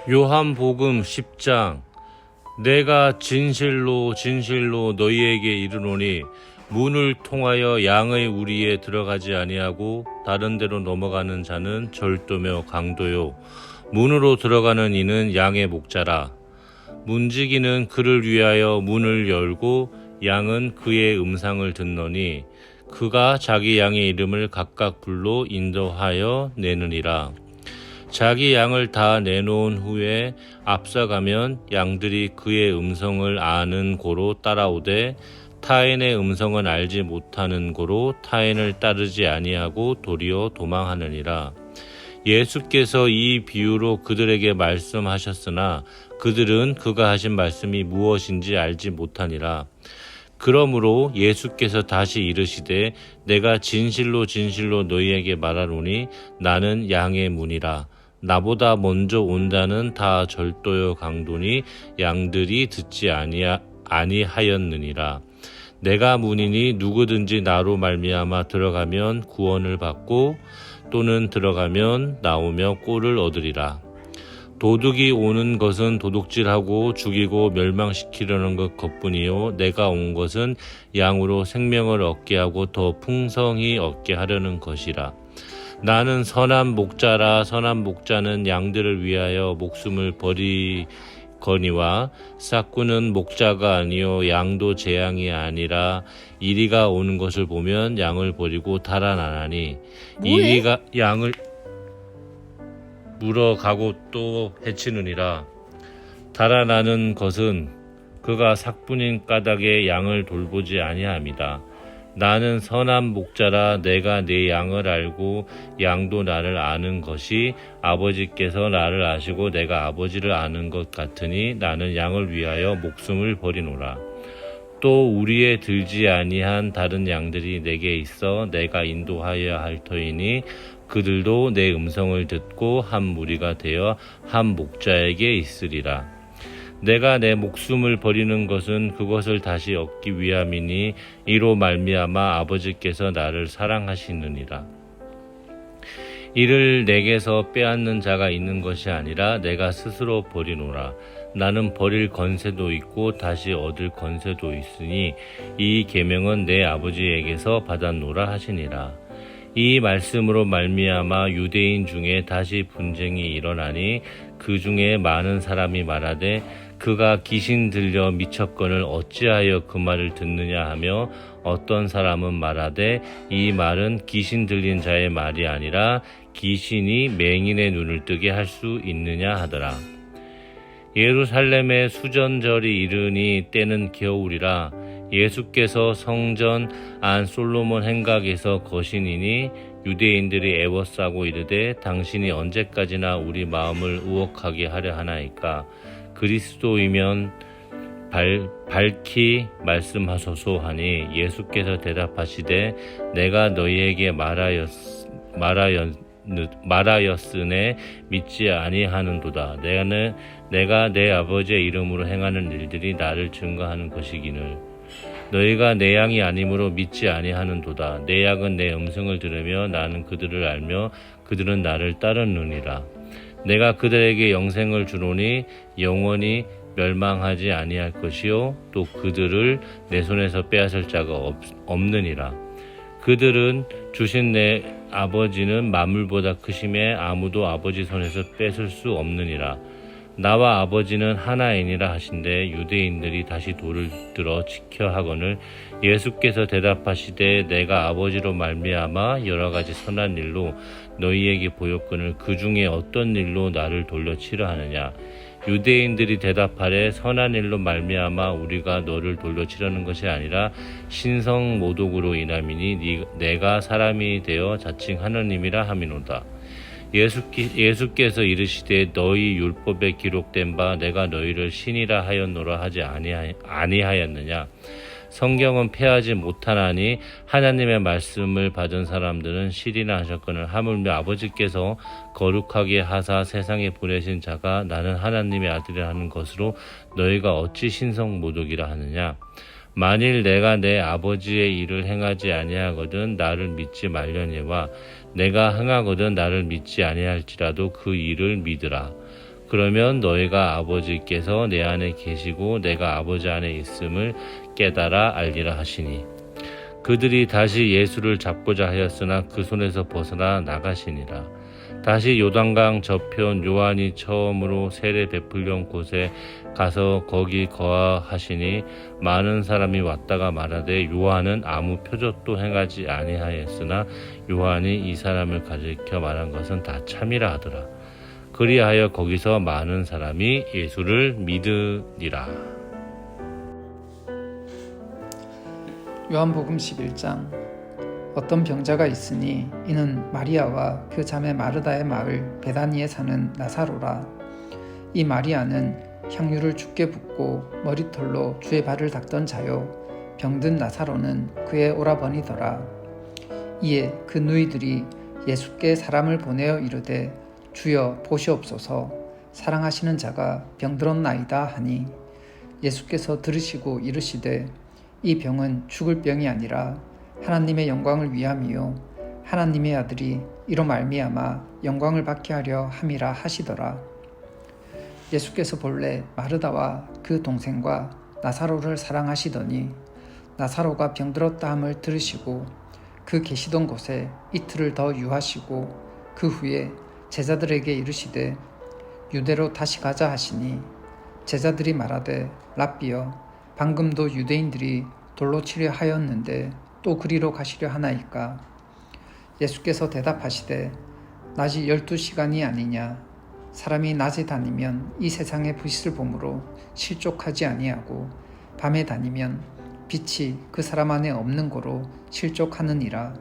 요한복음 10장. 내가 진실로 진실로 너희에게 이르노니 문을 통하여 양의 우리에 들어가지 아니하고 다른 데로 넘어가는 자는 절도며 강도요 문으로 들어가는 이는 양의 목자라. 문지기는 그를 위하여 문을 열고 양은 그의 음성을 듣노니 그가 자기 양의 이름을 각각 불러 인도하여 내느니라. 자기 양을 다 내놓은 후에 앞서가면 양들이 그의 음성을 아는 고로 따라오되 타인의 음성은 알지 못하는 고로 타인을 따르지 아니하고 도리어 도망하느니라. 예수께서 이 비유로 그들에게 말씀하셨으나 그들은 그가 하신 말씀이 무엇인지 알지 못하니라. 그러므로 예수께서 다시 이르시되 내가 진실로 진실로 너희에게 말하노니 나는 양의 문이라. 나보다 먼저 온다는 다 절도요 강도니 양들이 듣지 아니하였느니라. 내가 문이니 누구든지 나로 말미암아 들어가면 구원을 받고 또는 들어가면 나오며 꼴을 얻으리라. 도둑이 오는 것은 도둑질하고 죽이고 멸망시키려는 것뿐이요 내가 온 것은 양으로 생명을 얻게 하고 더 풍성히 얻게 하려는 것이라. 나는 선한 목자라. 선한 목자는 양들을 위하여 목숨을 버리거니와 싹구는 목자가 아니요 양도 제 양이 아니라 이리가 오는 것을 보면 양을 버리고 달아나나니 이리가 양을 물어가고 또 해치느니라. 달아나는 것은 그가 삭분인 까닭에 양을 돌보지 아니함이다. 나는 선한 목자라. 내가 내 양을 알고 양도 나를 아는 것이 아버지께서 나를 아시고 내가 아버지를 아는 것 같으니 나는 양을 위하여 목숨을 버리노라. 또 우리에 들지 아니한 다른 양들이 내게 있어 내가 인도하여야 할 터이니 그들도 내 음성을 듣고 한 무리가 되어 한 목자에게 있으리라. 내가 내 목숨을 버리는 것은 그것을 다시 얻기 위함이니 이로 말미암아 아버지께서 나를 사랑하시느니라. 이를 내게서 빼앗는 자가 있는 것이 아니라 내가 스스로 버리노라. 나는 버릴 권세도 있고 다시 얻을 권세도 있으니 이 계명은 내 아버지에게서 받았노라 하시니라. 이 말씀으로 말미암아 유대인 중에 다시 분쟁이 일어나니 그 중에 많은 사람이 말하되 그가 귀신 들려 미쳤거늘 어찌하여 그 말을 듣느냐 하며 어떤 사람은 말하되 이 말은 귀신 들린 자의 말이 아니라 귀신이 맹인의 눈을 뜨게 할 수 있느냐 하더라. 예루살렘의 수전절이 이르니 때는 겨울이라. 예수께서 성전 안 솔로몬 행각에서 거시니니 유대인들이 애워싸고 이르되 당신이 언제까지나 우리 마음을 우혹하게 하려 하나이까. 그리스도이면 밝히 말씀하소서 하니 예수께서 대답하시되 내가 너희에게 말하였으내 믿지 아니하는도다. 내가 내 아버지의 이름으로 행하는 일들이 나를 증거하는 것이기늘 너희가 내 양이 아니므로 믿지 아니하는도다. 내 양은 내 음성을 들으며 나는 그들을 알며 그들은 나를 따르느니라. 내가 그들에게 영생을 주노니 영원히 멸망하지 아니할 것이요 또 그들을 내 손에서 빼앗을 자가 없느니라. 그들은 주신 내 아버지는 만물보다 크심에 아무도 아버지 손에서 뺏을 수 없느니라. 나와 아버지는 하나이니라 하신대 유대인들이 다시 돌을 들어 지켜 하거늘 예수께서 대답하시되 내가 아버지로 말미암아 여러 가지 선한 일로 너희에게 보였거늘 그 중에 어떤 일로 나를 돌려 치려 하느냐. 유대인들이 대답하되 선한 일로 말미암아 우리가 너를 돌려 치려는 것이 아니라 신성 모독으로 인함이니 내가 사람이 되어 자칭 하느님이라 함이노다. 예수께서 이르시되 너희 율법에 기록된 바 내가 너희를 신이라 하였노라 하지 아니하였느냐. 성경은 폐하지 못하나니 하나님의 말씀을 받은 사람들은 실이나 하셨거늘 하물며 아버지께서 거룩하게 하사 세상에 보내신 자가 나는 하나님의 아들이라 하는 것으로 너희가 어찌 신성 모독이라 하느냐. 만일 내가 내 아버지의 일을 행하지 아니하거든 나를 믿지 말려니와 내가 행하거든 나를 믿지 아니할지라도 그 일을 믿으라. 그러면 너희가 아버지께서 내 안에 계시고 내가 아버지 안에 있음을 깨달아 알리라 하시니 그들이 다시 예수를 잡고자 하였으나 그 손에서 벗어나 나가시니라. 다시 요단강 저편 요한이 처음으로 세례 베풀던 곳에 가서 거기 거하시니 많은 사람이 왔다가 말하되 요한은 아무 표적도 행하지 아니하였으나 요한이 이 사람을 가리켜 말한 것은 다 참이라 하더라. 그리하여 거기서 많은 사람이 예수를 믿으니라. 요한복음 11장. 어떤 병자가 있으니 이는 마리아와 그 자매 마르다의 마을 베다니에 사는 나사로라. 이 마리아는 향유를 주께 붓고 머리털로 주의 발을 닦던 자요, 병든 나사로는 그의 오라버니더라. 이에 그 누이들이 예수께 사람을 보내어 이르되 주여 보시옵소서, 사랑하시는 자가 병들었나이다 하니 예수께서 들으시고 이르시되 이 병은 죽을 병이 아니라 하나님의 영광을 위함이요 하나님의 아들이 이로 말미암아 영광을 받게 하려 함이라 하시더라. 예수께서 본래 마르다와 그 동생과 나사로를 사랑하시더니 나사로가 병들었다 함을 들으시고 그 계시던 곳에 이틀을 더 유하시고 그 후에 제자들에게 이르시되 유대로 다시 가자 하시니 제자들이 말하되 랍비여 방금도 유대인들이 돌로 치려 하였는데 또 그리로 가시려 하나이까? 예수께서 대답하시되 낮이 12시간이 아니냐? 사람이 낮에 다니면 이 세상의 불빛을 보므로 실족하지 아니하고 밤에 다니면 빛이 그 사람 안에 없는 고로 실족하느니라.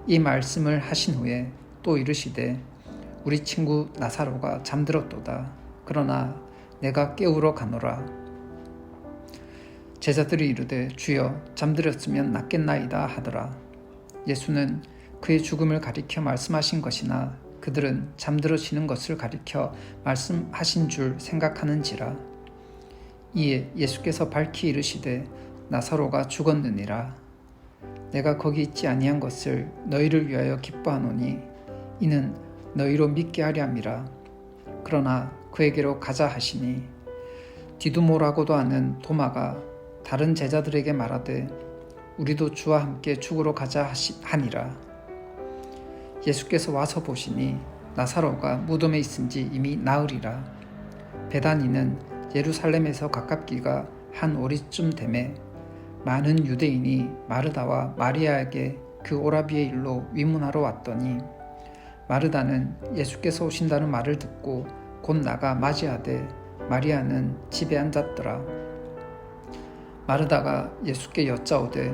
이 말씀을 하신 후에 또 이르시되 우리 친구 나사로가 잠들었도다. 그러나 내가 깨우러 가노라. 제자들이 이르되 주여 잠들었으면 낫겠나이다 하더라. 예수는 그의 죽음을 가리켜 말씀하신 것이나 그들은 잠들어지는 것을 가리켜 말씀하신 줄 생각하는지라. 이에 예수께서 밝히 이르시되 나사로가 죽었느니라. 내가 거기 있지 아니한 것을 너희를 위하여 기뻐하노니 이는 너희로 믿게 하려 함이라. 그러나 그에게로 가자 하시니 디두모라고도 하는 도마가 다른 제자들에게 말하되 우리도 주와 함께 죽으러 가자 하니라. 예수께서 와서 보시니 나사로가 무덤에 있은지 이미 나으리라. 베다니는 예루살렘에서 가깝기가 한 오리쯤 되매 많은 유대인이 마르다와 마리아에게 그 오라비의 일로 위문하러 왔더니 마르다는 예수께서 오신다는 말을 듣고 곧 나가 맞이하되 마리아는 집에 앉았더라. 마르다가 예수께 여짜오되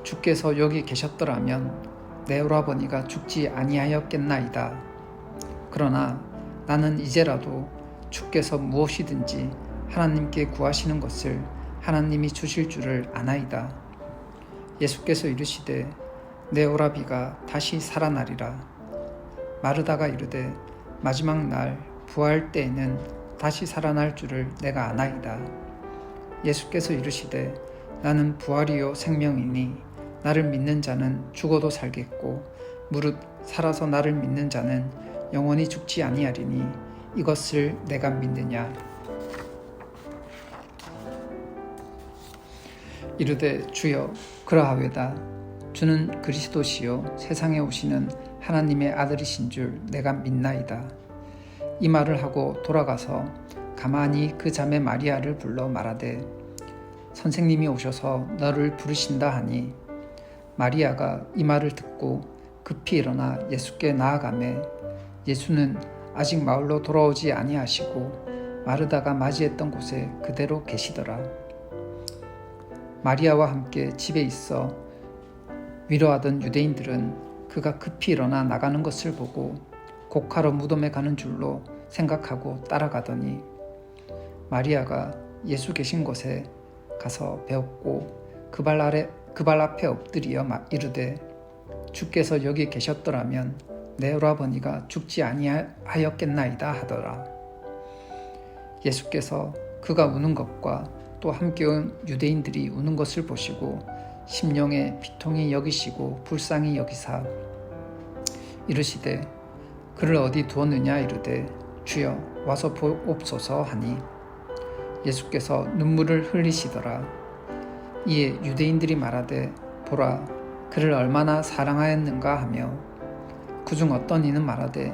주께서 여기 계셨더라면 내 오라버니가 죽지 아니하였겠나이다. 그러나 나는 이제라도 주께서 무엇이든지 하나님께 구하시는 것을 하나님이 주실 줄을 아나이다. 예수께서 이르시되 내 오라비가 다시 살아나리라. 마르다가 이르되 마지막 날 부활 때에는 다시 살아날 줄을 내가 아나이다. 예수께서 이르시되 나는 부활이요 생명이니 나를 믿는 자는 죽어도 살겠고 무릇 살아서 나를 믿는 자는 영원히 죽지 아니하리니 이것을 내가 믿느냐. 이르되 주여 그러하외다. 주는 그리스도시요 세상에 오시는 하나님의 아들이신 줄 내가 믿나이다. 이 말을 하고 돌아가서 가만히 그 자매 마리아를 불러 말하되 선생님이 오셔서 너를 부르신다 하니 마리아가 이 말을 듣고 급히 일어나 예수께 나아가매 예수는 아직 마을로 돌아오지 아니하시고 마르다가 맞이했던 곳에 그대로 계시더라. 마리아와 함께 집에 있어 위로하던 유대인들은 그가 급히 일어나 나가는 것을 보고 곡하러 무덤에 가는 줄로 생각하고 따라가더니 마리아가 예수 계신 곳에 가서 배웠고 그 발 앞에 엎드려 이르되 주께서 여기 계셨더라면 내 오라버니가 죽지 아니하였겠나이다 하더라. 예수께서 그가 우는 것과 또 함께 온 유대인들이 우는 것을 보시고 심령에 비통히 여기시고 불쌍히 여기사 이르시되 그를 어디 두었느냐 이르되 주여 와서 보옵소서 하니 예수께서 눈물을 흘리시더라. 이에 유대인들이 말하되 보라 그를 얼마나 사랑하였는가 하며 그중 어떤 이는 말하되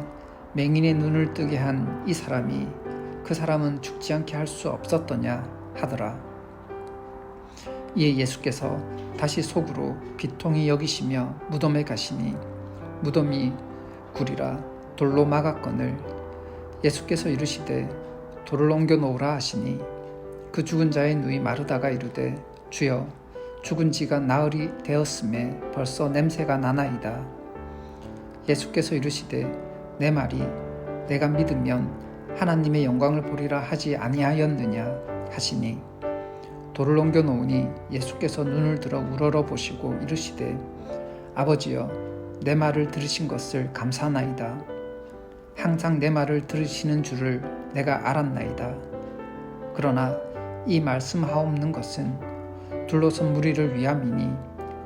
맹인의 눈을 뜨게 한 이 사람이 그 사람은 죽지 않게 할 수 없었더냐 하더라. 이에 예수께서 다시 속으로 비통히 여기시며 무덤에 가시니 무덤이 굴이라 돌로 막았거늘 예수께서 이르시되 돌을 옮겨 놓으라 하시니 그 죽은 자의 누이 마르다가 이르되 주여 죽은 지가 나흘이 되었음에 벌써 냄새가 나나이다. 예수께서 이르시되 내 말이 내가 믿으면 하나님의 영광을 보리라 하지 아니하였느냐 하시니 돌을 옮겨 놓으니 예수께서 눈을 들어 우러러 보시고 이르시되 아버지여 내 말을 들으신 것을 감사하나이다. 항상 내 말을 들으시는 줄을 내가 알았나이다. 그러나 이 말씀하옵는 것은 둘러선 무리를 위함이니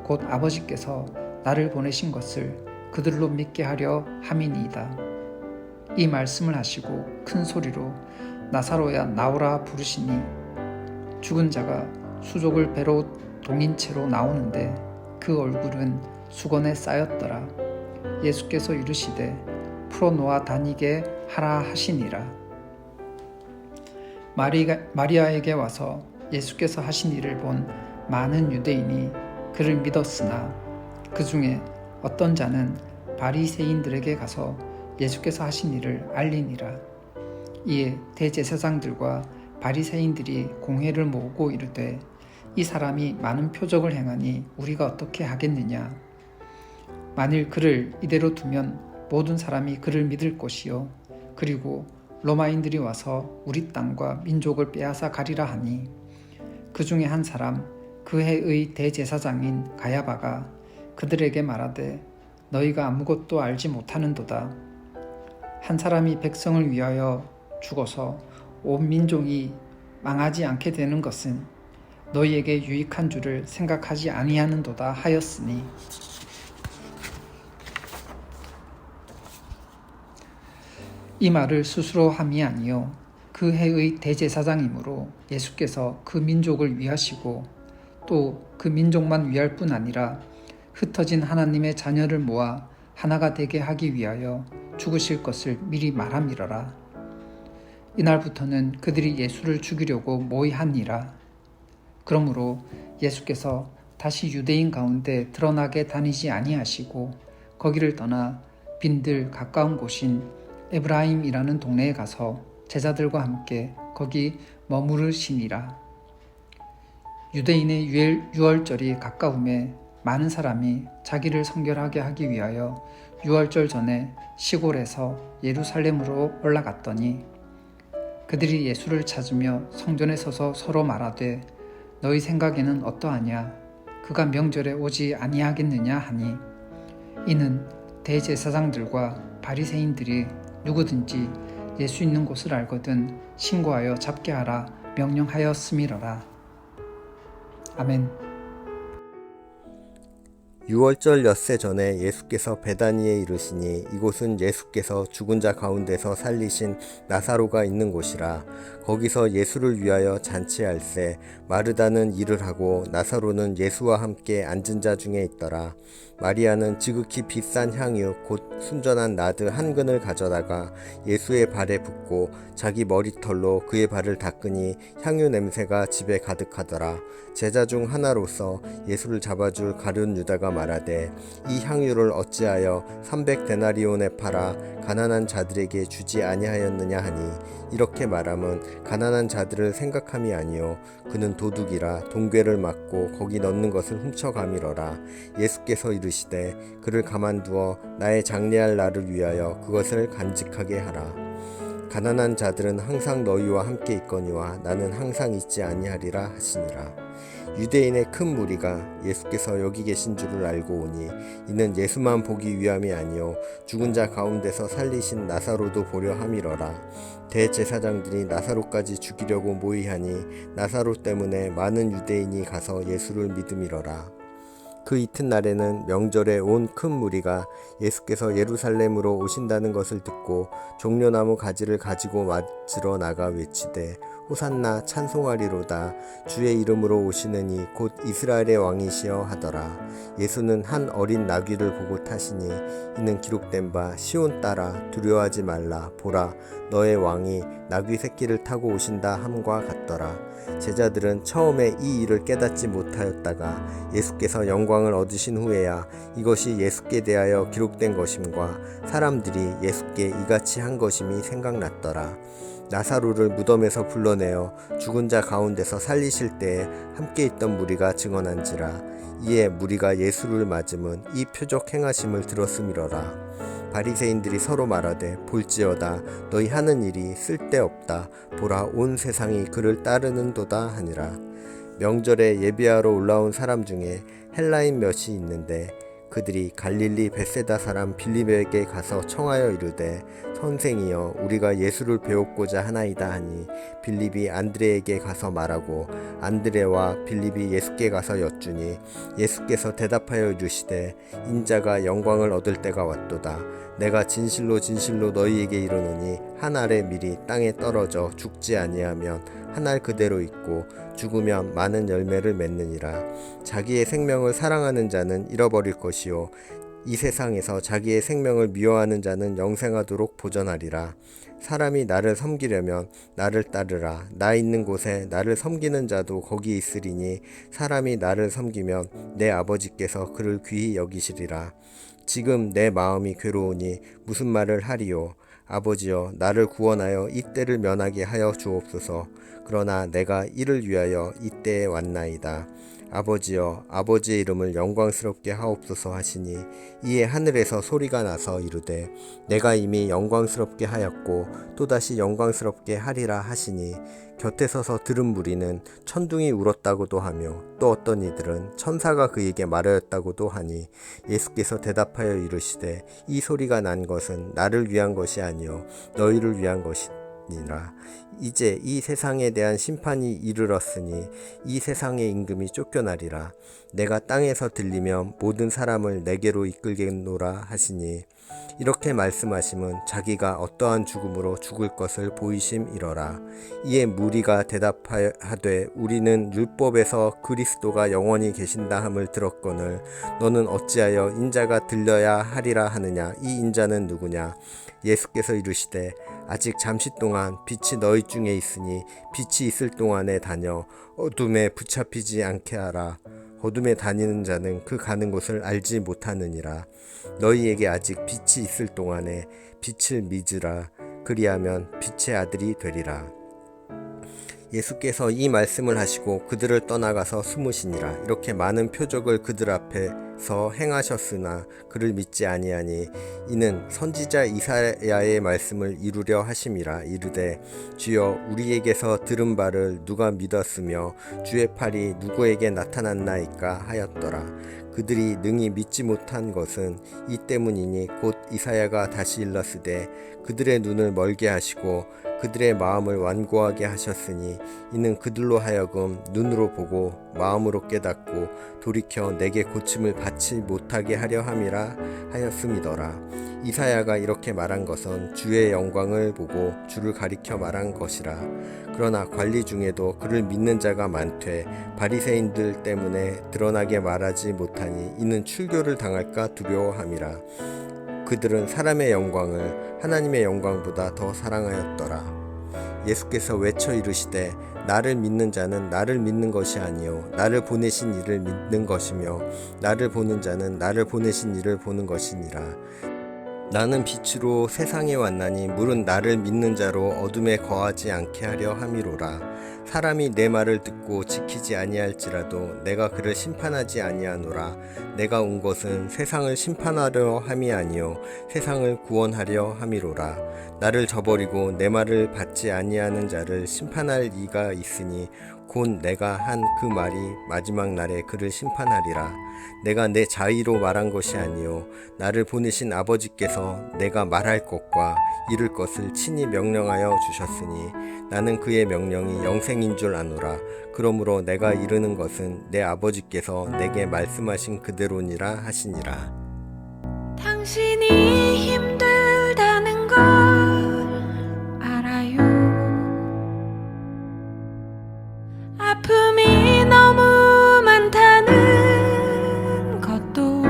곧 아버지께서 나를 보내신 것을 그들로 믿게 하려 함이니이다. 이 말씀을 하시고 큰 소리로 나사로야 나오라 부르시니 죽은 자가 수족을 배로 동인 채로 나오는데 그 얼굴은 수건에 쌓였더라. 예수께서 이르시되 풀어놓아 다니게 하라 하시니라. 마리아에게 와서 예수께서 하신 일을 본 많은 유대인이 그를 믿었으나 그 중에 어떤 자는 바리새인들에게 가서 예수께서 하신 일을 알리니라. 이에 대제사장들과 바리새인들이 공회를 모으고 이르되 이 사람이 많은 표적을 행하니 우리가 어떻게 하겠느냐. 만일 그를 이대로 두면 모든 사람이 그를 믿을 것이요 그리고 로마인들이 와서 우리 땅과 민족을 빼앗아 가리라 하니 그 중에 한 사람 그 해의 대제사장인 가야바가 그들에게 말하되 너희가 아무것도 알지 못하는도다. 한 사람이 백성을 위하여 죽어서 온 민족이 망하지 않게 되는 것은 너희에게 유익한 줄을 생각하지 아니하는도다 하였으니 이 말을 스스로 함이 아니요 그 해의 대제사장이므로 예수께서 그 민족을 위하시고 또 그 민족만 위할 뿐 아니라 흩어진 하나님의 자녀를 모아 하나가 되게 하기 위하여 죽으실 것을 미리 말함이러라. 이날부터는 그들이 예수를 죽이려고 모의하니라. 그러므로 예수께서 다시 유대인 가운데 드러나게 다니지 아니하시고 거기를 떠나 빈들 가까운 곳인 에브라임이라는 동네에 가서 제자들과 함께 거기 머무르시니라. 유대인의 유월절이 가까움에 많은 사람이 자기를 성결하게 하기 위하여 유월절 전에 시골에서 예루살렘으로 올라갔더니 그들이 예수를 찾으며 성전에 서서 서로 말하되 너희 생각에는 어떠하냐 그가 명절에 오지 아니하겠느냐 하니 이는 대제사장들과 바리새인들이 누구든지 예수 있는 곳을 알거든 신고하여 잡게 하라 명령하였음이러라. 아멘. 유월절 엿새 전에 예수께서 베다니에 이르시니 이곳은 예수께서 죽은 자 가운데서 살리신 나사로가 있는 곳이라. 거기서 예수를 위하여 잔치할세 마르다는 일을 하고 나사로는 예수와 함께 앉은 자 중에 있더라. 마리아는 지극히 비싼 향유 곧 순전한 나드 한 근을 가져다가 예수의 발에 붓고 자기 머리털로 그의 발을 닦으니 향유 냄새가 집에 가득하더라. 제자 중 하나로서 예수를 잡아줄 가룟 유다가 말하되 이 향유를 어찌하여 300데나리온에 팔아 가난한 자들에게 주지 아니하였느냐 하니 이렇게 말함은 가난한 자들을 생각함이 아니요 그는 도둑이라 동괴를 맞고 거기 넣는 것을 훔쳐가미러라. 예수께서 이르시되 그를 가만두어 나의 장례할 날을 위하여 그것을 간직하게 하라. 가난한 자들은 항상 너희와 함께 있거니와 나는 항상 있지 아니하리라 하시니라. 유대인의 큰 무리가 예수께서 여기 계신 줄을 알고 오니 이는 예수만 보기 위함이 아니요 죽은 자 가운데서 살리신 나사로도 보려 함이러라. 대제사장들이 나사로까지 죽이려고 모의하니 나사로 때문에 많은 유대인이 가서 예수를 믿음이러라. 그 이튿날에는 명절에 온 큰 무리가 예수께서 예루살렘으로 오신다는 것을 듣고 종려나무 가지를 가지고 맞으러 나가 외치되 호산나 찬송하리로다. 주의 이름으로 오시는 이 곧 이스라엘의 왕이시여 하더라. 예수는 한 어린 나귀를 보고 타시니 이는 기록된 바 시온 딸아 두려워하지 말라. 보라 너의 왕이 나귀 새끼를 타고 오신다 함과 같더라. 제자들은 처음에 이 일을 깨닫지 못하였다가 예수께서 영광을 얻으신 후에야 이것이 예수께 대하여 기록된 것임과 사람들이 예수께 이같이 한 것임이 생각났더라. 나사로를 무덤에서 불러내어 죽은 자 가운데서 살리실 때에 함께 있던 무리가 증언한지라. 이에 무리가 예수를 맞음은 이 표적 행하심을 들었음이러라. 바리새인들이 서로 말하되 볼지어다 너희 하는 일이 쓸데없다. 보라 온 세상이 그를 따르는도다 하니라. 명절에 예비하러 올라온 사람 중에 헬라인 몇이 있는데 그들이 갈릴리 벳세다 사람 빌립에게 가서 청하여 이르되 선생이여 우리가 예수를 배웠고자 하나이다 하니 빌립이 안드레에게 가서 말하고 안드레와 빌립이 예수께 가서 여쭈니 예수께서 대답하여 이르시되 인자가 영광을 얻을 때가 왔도다. 내가 진실로 진실로 너희에게 이르노니 한 알의 밀이 땅에 떨어져 죽지 아니하면 한 알 그대로 있고 죽으면 많은 열매를 맺느니라. 자기의 생명을 사랑하는 자는 잃어버릴 것이요 이 세상에서 자기의 생명을 미워하는 자는 영생하도록 보전하리라. 사람이 나를 섬기려면 나를 따르라. 나 있는 곳에 나를 섬기는 자도 거기 있으리니 사람이 나를 섬기면 내 아버지께서 그를 귀히 여기시리라. 지금 내 마음이 괴로우니 무슨 말을 하리요. 아버지여 나를 구원하여 이 때를 면하게 하여 주옵소서. 그러나 내가 이를 위하여 이 때에 왔나이다. 아버지여 아버지의 이름을 영광스럽게 하옵소서 하시니 이에 하늘에서 소리가 나서 이르되 내가 이미 영광스럽게 하였고 또다시 영광스럽게 하리라 하시니 곁에 서서 들은 무리는 천둥이 울었다고도 하며 또 어떤 이들은 천사가 그에게 말하였다고도 하니 예수께서 대답하여 이르시되 이 소리가 난 것은 나를 위한 것이 아니요 너희를 위한 것이니라. 이제 이 세상에 대한 심판이 이르렀으니 이 세상의 임금이 쫓겨나리라. 내가 땅에서 들리면 모든 사람을 내게로 이끌겠노라 하시니 이렇게 말씀하심은 자기가 어떠한 죽음으로 죽을 것을 보이심이러라. 이에 무리가 대답하되 우리는 율법에서 그리스도가 영원히 계신다 함을 들었거늘 너는 어찌하여 인자가 들려야 하리라 하느냐. 이 인자는 누구냐. 예수께서 이르시되 아직 잠시 동안 빛이 너희 중에 있으니 빛이 있을 동안에 다녀 어둠에 붙잡히지 않게 하라. 어둠에 다니는 자는 그 가는 곳을 알지 못하느니라. 너희에게 아직 빛이 있을 동안에 빛을 믿으라. 그리하면 빛의 아들이 되리라. 예수께서 이 말씀을 하시고 그들을 떠나가서 숨으시니라. 이렇게 많은 표적을 그들 앞에서 행하셨으나 그를 믿지 아니하니 이는 선지자 이사야의 말씀을 이루려 하심이라. 이르되 주여 우리에게서 들은 바를 누가 믿었으며 주의 팔이 누구에게 나타났나이까 하였더라. 그들이 능히 믿지 못한 것은 이 때문이니 곧 이사야가 다시 일렀으되 그들의 눈을 멀게 하시고 그들의 마음을 완고하게 하셨으니 이는 그들로 하여금 눈으로 보고 마음으로 깨닫고 돌이켜 내게 고침을 받지 못하게 하려 함이라 하였음이더라. 이사야가 이렇게 말한 것은 주의 영광을 보고 주를 가리켜 말한 것이라. 그러나 관리 중에도 그를 믿는 자가 많되 바리새인들 때문에 드러나게 말하지 못하니 이는 출교를 당할까 두려워함이라. 그들은 사람의 영광을 하나님의 영광보다 더 사랑하였더라. 예수께서 외쳐 이르시되 나를 믿는 자는 나를 믿는 것이 아니요 나를 보내신 이를 믿는 것이며 나를 보는 자는 나를 보내신 이를 보는 것이니라. 나는 빛으로 세상에 왔나니 물은 나를 믿는 자로 어둠에 거하지 않게 하려 함이로라. 사람이 내 말을 듣고 지키지 아니할지라도 내가 그를 심판하지 아니하노라. 내가 온 것은 세상을 심판하려 함이 아니요 세상을 구원하려 함이로라. 나를 저버리고 내 말을 받지 아니하는 자를 심판할 이가 있으니 곧 내가 한 그 말이 마지막 날에 그를 심판하리라. 내가 내 자의로 말한 것이 아니요 나를 보내신 아버지께서 내가 말할 것과 이룰 것을 친히 명령하여 주셨으니 나는 그의 명령이 영생인 줄 아노라. 그러므로 내가 이르는 것은 내 아버지께서 내게 말씀하신 그대로니라 하시니라. 당신이 힘들다는 걸 알아요. 아픔이 너무 많다는 것도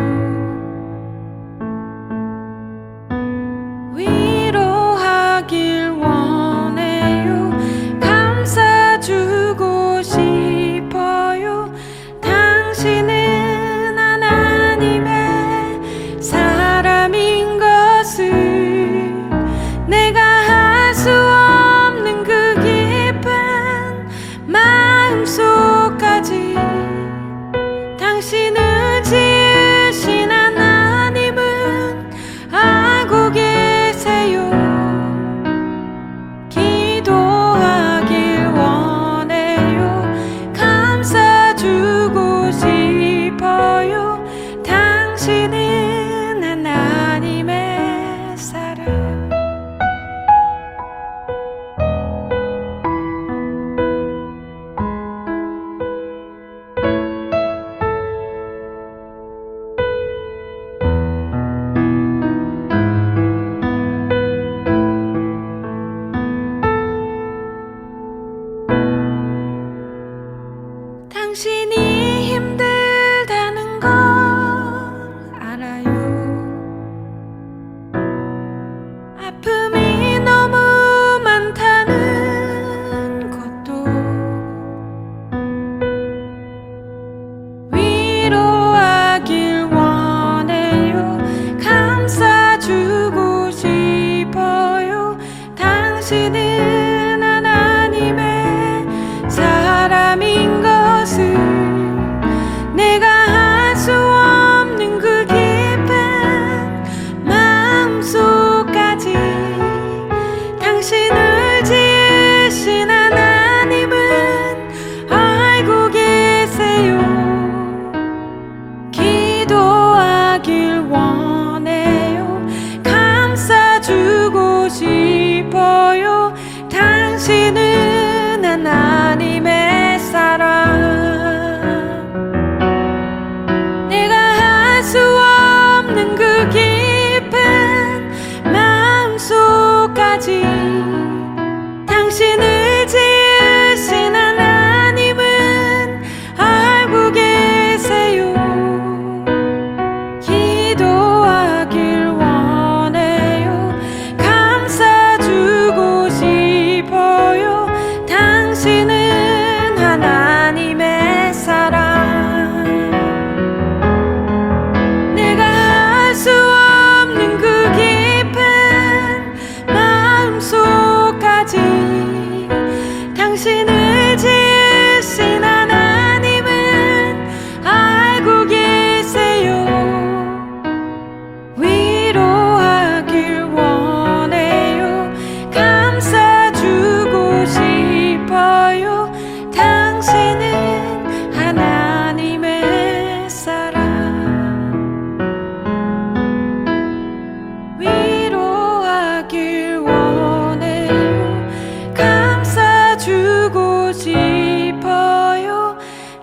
위로하길 원해요. 감싸주고 싶어요. 당신은 하나님의 사람인 것을 내가 할 수 없는 그 깊은 마음속까지 당신을 지으신 하나님은 알고 계세요. 기도하길 원해요. 감싸주고 싶어요. 당신은 하나님의 사람. 당신이 힘들다는 걸 알아요. 아픔이 너무 많다는 것도 위로하길 원해요. 감싸주고 싶어요. 당신은 하나님의 사람인 것을 내가 할 수 없는 그 깊은 마음속까지 당신을 지으신 하나님은 알고 계세요. 기도하길 원해요. 감싸주고 싶어요. 당신은 하나님의 사람. 내가 할 수 없는 그 깊은 마음속까지 당신을 지으신 하나님은 알고 계세요. 기도하길 원해요. 감싸주고 싶어요. 당신은 하나님의 사람. 내가 할 수 없는 그 깊은 마음속까지 당신을 지으신 하나님은 알고 계세요. 위로하길 원해요. 감싸주고 싶어요. 당신은 하나님의 사람. 위로하길 원해요. 감싸주고 싶어요.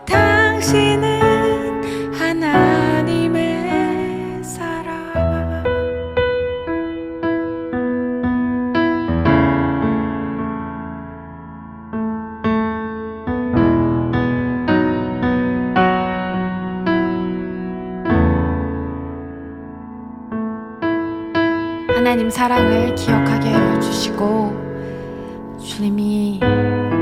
당신은 하나님의 사람. 하나님 사랑을 기억하게 하여 주시고 주님이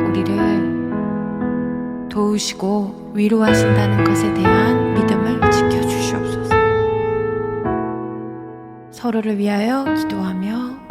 우리를 도우시고 위로하신다는 것에 대한 믿음을 지켜주시옵소서. 서로를 위하여 기도하며